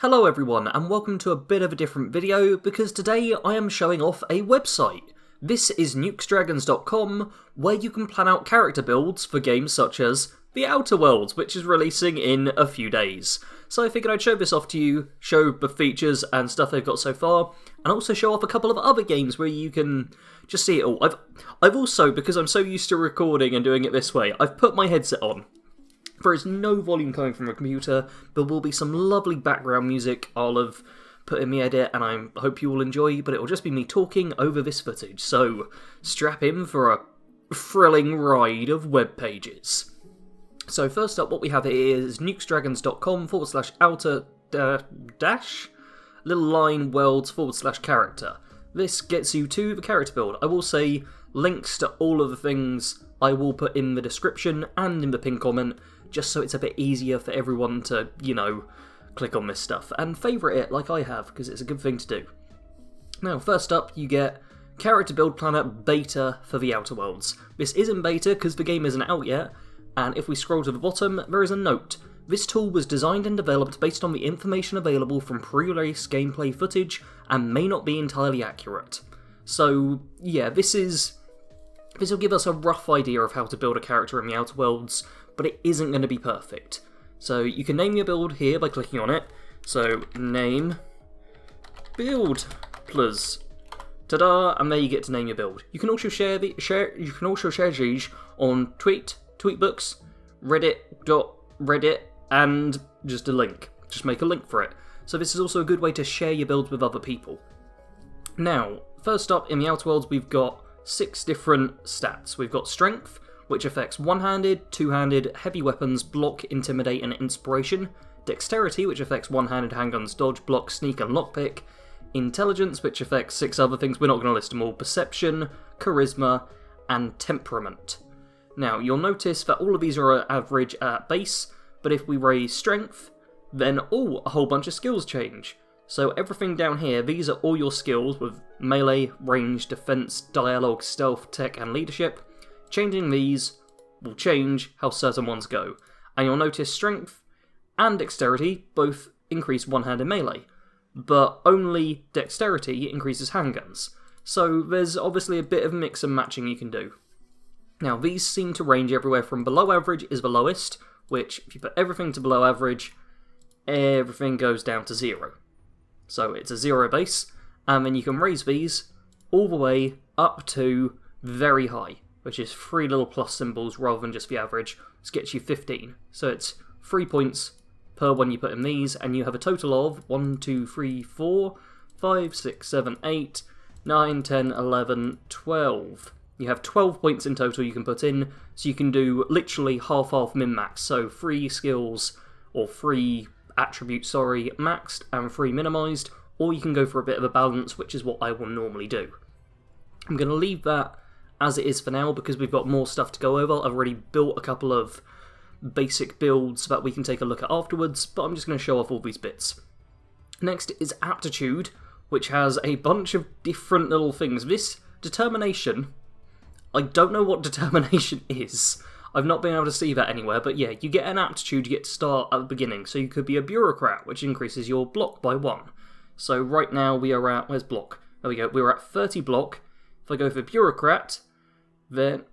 Hello everyone, and welcome to a bit of a different video, because today I am showing off a website. This is NukesDragons.com, where you can plan out character builds for games such as The Outer Worlds, which is releasing in a few days. So I figured I'd show this off to you, show the features and stuff they've got so far, and also show off a couple of other games where you can just see it all. I've also, because I'm so used to recording and doing it this way, I've put my headset on. There is no volume coming from the computer, but will be some lovely background music I'll have put in the edit, and I hope you will enjoy, but it will just be me talking over this footage, so strap in for a thrilling ride of web pages. So first up, what we have here is nukesdragons.com/outer dash little line worlds /character. This gets you to the character build. I will say links to all of the things I will put in the description and in the pinned comment, just so it's a bit easier for everyone to, click on this stuff and favourite it like I have, because it's a good thing to do. Now, first up, you get Character Build Planner Beta for the Outer Worlds. This is in beta because the game isn't out yet, and if we scroll to the bottom, there is a note. This tool was designed and developed based on the information available from pre-release gameplay footage and may not be entirely accurate. So, yeah, this will give us a rough idea of how to build a character in the Outer Worlds, but it isn't going to be perfect. So you can name your build here by clicking on it. So name build plus ta-da, and there you get to name your build. You can also share these on Tweetbooks, Reddit, and just a link. Just make a link for it. So this is also a good way to share your builds with other people. Now, first up in the Outer Worlds, we've got 6 different stats. We've got Strength, which affects one-handed, two-handed, heavy weapons, block, intimidate, and inspiration. Dexterity, which affects one-handed handguns, dodge, block, sneak, and lockpick. Intelligence, which affects 6 other things, we're not going to list them all. Perception, charisma, and temperament. Now, you'll notice that all of these are average at base, but if we raise Strength, then a whole bunch of skills change. So everything down here, these are all your skills with melee, range, defense, dialogue, stealth, tech, and leadership. Changing these will change how certain ones go. And you'll notice Strength and Dexterity both increase one-handed melee, but only Dexterity increases handguns. So there's obviously a bit of mix and matching you can do. Now, these seem to range everywhere from below average is the lowest, which if you put everything to below average, everything goes down to 0. So it's a 0 base, and then you can raise these all the way up to very high, which is 3 little plus symbols rather than just the average. This gets you 15. So it's 3 points per one you put in these, and you have a total of 1, 2, 3, 4, 5, 6, 7, 8, 9, 10, 11, 12. You have 12 points in total you can put in, so you can do literally half-half min-max, so 3 skills, or 3 attributes, maxed and 3 minimized, or you can go for a bit of a balance, which is what I will normally do. I'm going to leave that as it is for now because we've got more stuff to go over. I've already built a couple of basic builds that we can take a look at afterwards, but I'm just going to show off all these bits. Next is Aptitude, which has a bunch of different little things. This Determination, I don't know what Determination is. I've not been able to see that anywhere, but yeah, you get an aptitude you get to start at the beginning. So you could be a bureaucrat, which increases your block by 1. So right now we are at, where's block? There we go, we're at 30 block. If I go for bureaucrat, then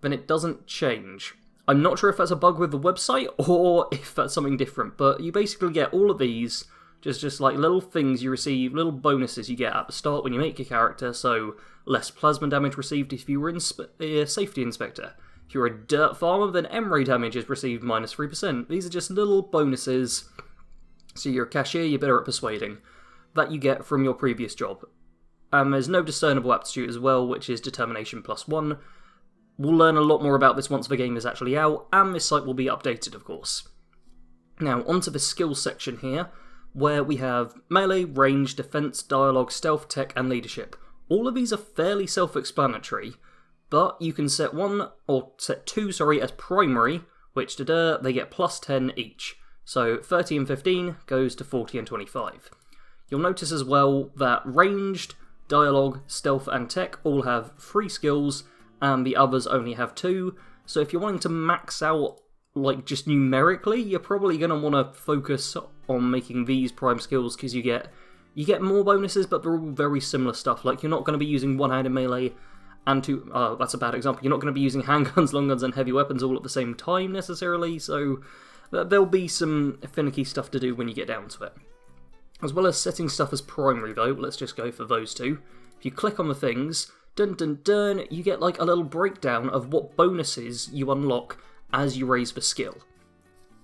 it doesn't change. I'm not sure if that's a bug with the website or if that's something different, but you basically get all of these, just like little things you receive, little bonuses you get at the start when you make your character, so less plasma damage received if you were Safety Inspector. If you're a Dirt Farmer, then M-Ray damage is received minus 3%. These are just little bonuses, so you're a cashier, you're better at persuading, that you get from your previous job. There's no discernible aptitude as well, which is Determination plus 1. We'll learn a lot more about this once the game is actually out, and this site will be updated, of course. Now, onto the skills section here, where we have melee, range, defense, dialogue, stealth, tech, and leadership. All of these are fairly self-explanatory, but you can set 2 as primary, which they get plus 10 each. So 30 and 15 goes to 40 and 25. You'll notice as well that ranged, dialogue, stealth, and tech all have 3 skills, and the others only have 2. So if you're wanting to max out like just numerically, you're probably going to want to focus on making these prime skills because you get more bonuses, but they're all very similar stuff. Like, you're not going to be using one-handed melee and that's a bad example. You're not going to be using handguns, long guns, and heavy weapons all at the same time necessarily, so there'll be some finicky stuff to do when you get down to it. As well as setting stuff as primary though, let's just go for those two. If you click on the things, dun dun dun, you get like a little breakdown of what bonuses you unlock as you raise the skill.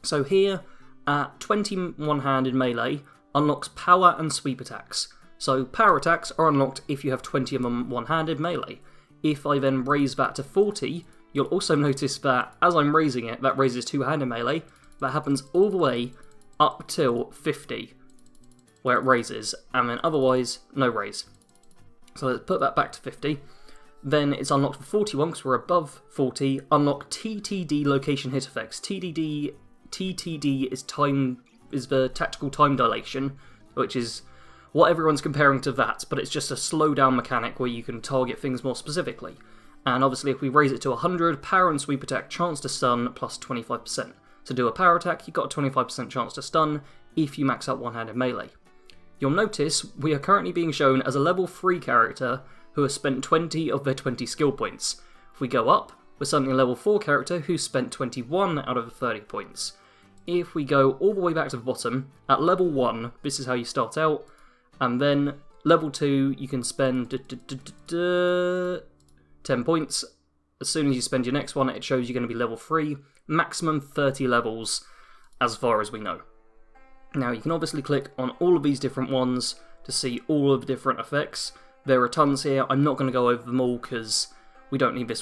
So here, 20 one-handed melee unlocks power and sweep attacks. So power attacks are unlocked if you have 20 of them one-handed melee. If I then raise that to 40, you'll also notice that as I'm raising it, that raises two-handed melee. That happens all the way up till 50, where it raises, and then otherwise, no raise. So let's put that back to 50. Then it's unlocked for 41, because we're above 40. Unlock TTD location hit effects. TTD is the tactical time dilation, which is what everyone's comparing to that, but it's just a slowdown mechanic where you can target things more specifically. And obviously if we raise it to 100, power and sweep attack chance to stun plus 25%. To do a power attack, you've got a 25% chance to stun if you max out one-handed melee. You'll notice we are currently being shown as a level 3 character who has spent 20 of their 20 skill points. If we go up, we're suddenly a level 4 character who spent 21 out of the 30 points. If we go all the way back to the bottom, at level 1, this is how you start out, and then level 2, you can spend 10 points. As soon as you spend your next one, it shows you're going to be level 3, maximum 30 levels, as far as we know. Now, you can obviously click on all of these different ones to see all of the different effects. There are tons here. I'm not going to go over them all because we don't need this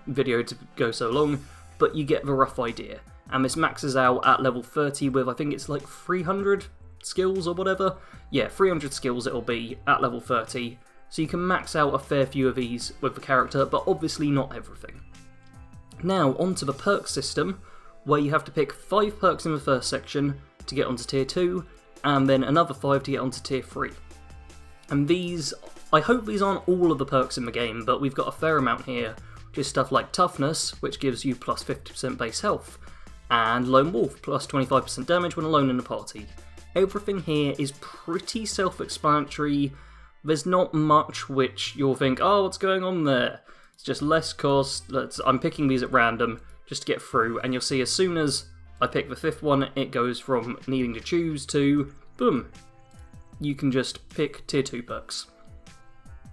video to go so long, but you get the rough idea. And this maxes out at level 30 with, I think it's like 300 skills or whatever. Yeah, 300 skills it'll be at level 30. So you can max out a fair few of these with the character, but obviously not everything. Now, onto the perk system, where you have to pick 5 perks in the first section to get onto tier 2, and then another 5 to get onto tier 3. And these, I hope these aren't all of the perks in the game, but we've got a fair amount here, which is stuff like Toughness, which gives you plus 50% base health, and Lone Wolf, plus 25% damage when alone in the party. Everything here is pretty self-explanatory. There's not much which you'll think, oh, what's going on there? It's just less cost. I'm picking these at random just to get through, and you'll see as soon as I pick the 5th one, it goes from needing to choose to, boom, you can just pick tier 2 perks.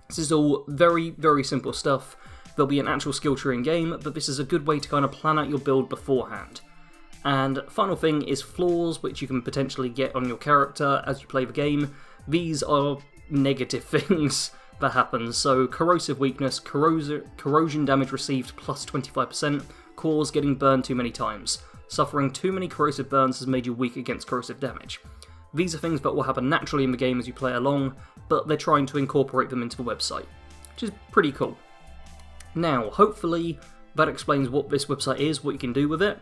This is all very, very simple stuff. There'll be an actual skill tree in game, but this is a good way to kind of plan out your build beforehand. And final thing is flaws, which you can potentially get on your character as you play the game. These are negative things that happen, so corrosive weakness, corrosion damage received plus 25%, cause getting burned too many times. Suffering too many corrosive burns has made you weak against corrosive damage. These are things that will happen naturally in the game as you play along, but they're trying to incorporate them into the website, which is pretty cool. Now, hopefully that explains what this website is, what you can do with it,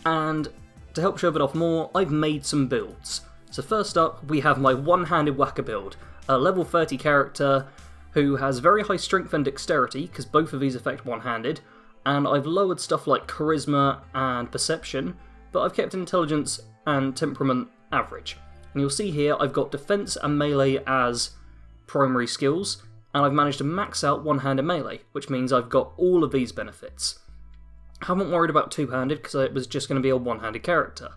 and to help show it off more, I've made some builds. So first up, we have my one-handed whacker build, a level 30 character who has very high strength and dexterity, because both of these affect one-handed, and I've lowered stuff like charisma and perception, but I've kept intelligence and temperament average. And you'll see here I've got defense and melee as primary skills, and I've managed to max out one-handed melee, which means I've got all of these benefits. I haven't worried about two-handed because it was just going to be a one-handed character.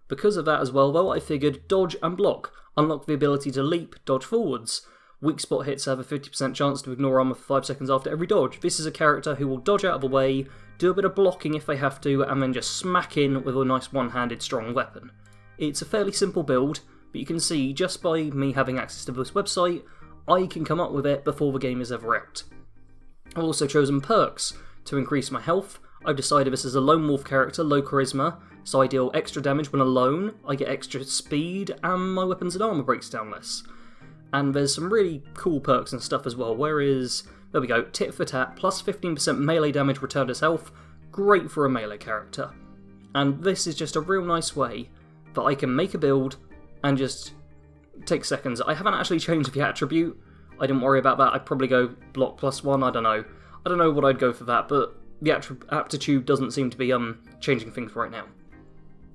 Because of that as well, though, I figured dodge and block unlock the ability to leap, dodge forwards. Weak spot hits have a 50% chance to ignore armor for 5 seconds after every dodge. This is a character who will dodge out of the way, do a bit of blocking if they have to, and then just smack in with a nice one-handed strong weapon. It's a fairly simple build, but you can see just by me having access to this website, I can come up with it before the game is ever out. I've also chosen perks to increase my health. I've decided this is a lone wolf character, low charisma, so I deal extra damage when alone, I get extra speed, and my weapons and armor breaks down less. And there's some really cool perks and stuff as well, whereas, there we go, tit for tat, plus 15% melee damage returned as health, great for a melee character. And this is just a real nice way that I can make a build and just take seconds. I haven't actually changed the attribute, I didn't worry about that, I'd probably go block +1, I don't know what I'd go for that, but the aptitude doesn't seem to be changing things right now.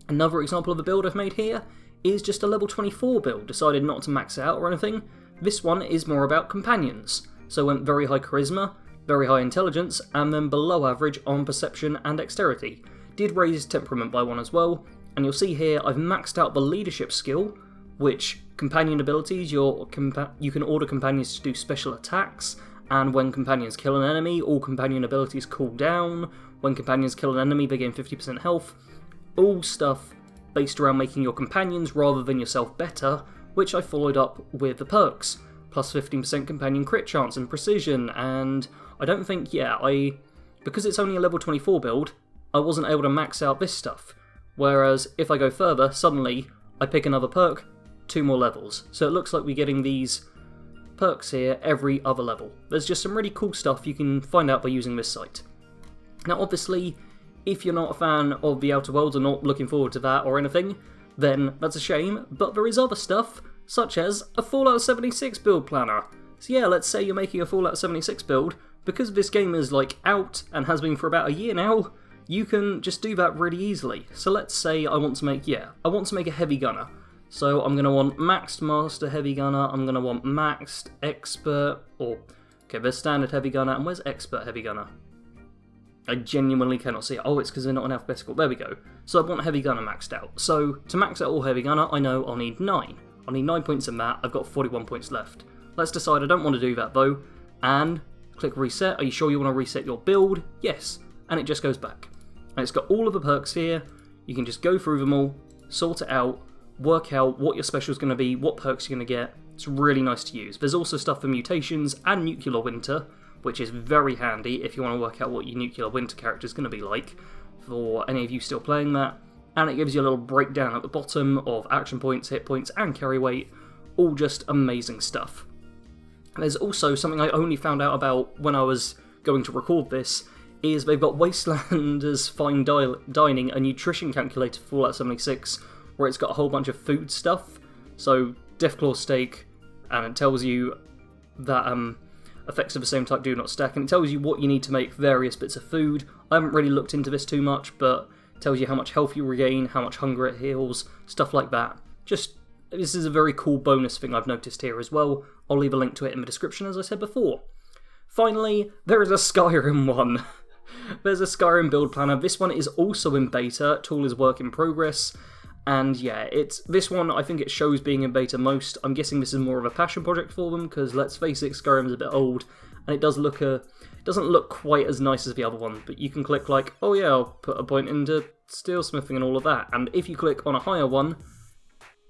Another example of a build I've made here is just a level 24 build. Decided not to max it out or anything. This one is more about companions. So went very high charisma, very high intelligence, and then below average on perception and dexterity. Did raise temperament by 1 as well, and you'll see here I've maxed out the leadership skill, which companion abilities, you can order companions to do special attacks, and when companions kill an enemy, all companion abilities cool down. When companions kill an enemy, they gain 50% health. All stuff based around making your companions rather than yourself better, which I followed up with the perks. Plus 15% companion crit chance and precision, and I don't think, because it's only a level 24 build, I wasn't able to max out this stuff. Whereas if I go further, suddenly I pick another perk, 2 more levels. So it looks like we're getting these perks here every other level. There's just some really cool stuff you can find out by using this site. Now obviously, if you're not a fan of the Outer Worlds or not looking forward to that or anything, then that's a shame, but there is other stuff, such as a Fallout 76 build planner. So yeah, let's say you're making a Fallout 76 build, because this game is out and has been for about a year now, you can just do that really easily. So let's say I want to make a heavy gunner. So I'm going to want maxed master heavy gunner, I'm going to want maxed expert, there's standard heavy gunner, and where's expert heavy gunner? I genuinely cannot see it. Oh, it's because they're not in alphabetical. There we go. So I want heavy gunner maxed out. So to max out all heavy gunner, I know I'll need 9. I'll need 9 points in that. I've got 41 points left. Let's decide I don't want to do that though, and click reset. Are you sure you want to reset your build? Yes. And it just goes back. And it's got all of the perks here. You can just go through them all, sort it out, work out what your special is going to be, what perks you're going to get. It's really nice to use. There's also stuff for mutations and nuclear winter, which is very handy if you want to work out what your nuclear winter character is going to be like, for any of you still playing that. And it gives you a little breakdown at the bottom of action points, hit points, and carry weight. All just amazing stuff. There's also something I only found out about when I was going to record this, is they've got Wastelanders Fine Dining, a nutrition calculator for Fallout 76, where it's got a whole bunch of food stuff. So, Deathclaw steak, and it tells you that effects of the same type do not stack, and it tells you what you need to make various bits of food. I haven't really looked into this too much, but it tells you how much health you regain, how much hunger it heals, stuff like that. This is a very cool bonus thing I've noticed here as well. I'll leave a link to it in the description, as I said before. Finally, there is a Skyrim one. There's a Skyrim build planner. This one is also in beta. Tool is work in progress. And yeah, this one, I think it shows being in beta most. I'm guessing this is more of a passion project for them, because let's face it, Skyrim's a bit old, and it doesn't look quite as nice as the other one, but you can click like, oh yeah, I'll put a point into steelsmithing and all of that, and if you click on a higher one,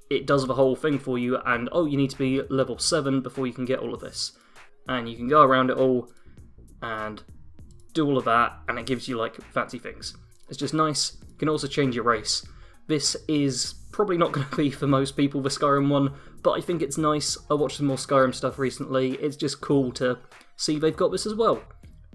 it does the whole thing for you, and oh, you need to be level 7 before you can get all of this. And you can go around it all, and do all of that, and it gives you like fancy things. It's just nice. You can also change your race. This is probably not going to be for most people, the Skyrim one, but I think it's nice. I watched some more Skyrim stuff recently. It's just cool to see they've got this as well.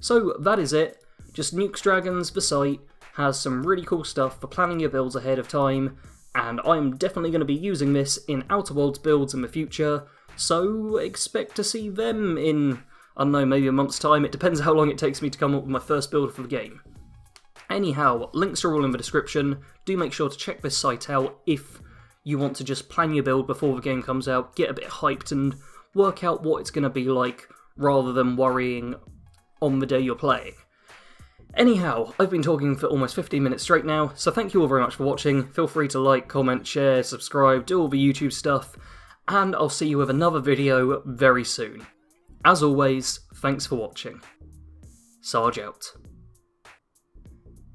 So that is it. Just NukesDragons, the site, has some really cool stuff for planning your builds ahead of time, and I'm definitely going to be using this in Outer Worlds builds in the future, so expect to see them in, I don't know, maybe a month's time. It depends how long it takes me to come up with my first build for the game. Anyhow, links are all in the description. Do make sure to check this site out if you want to just plan your build before the game comes out, get a bit hyped and work out what it's going to be like, rather than worrying on the day you're playing. Anyhow, I've been talking for almost 15 minutes straight now, so thank you all very much for watching. Feel free to like, comment, share, subscribe, do all the YouTube stuff, and I'll see you with another video very soon. As always, thanks for watching. Sarge out.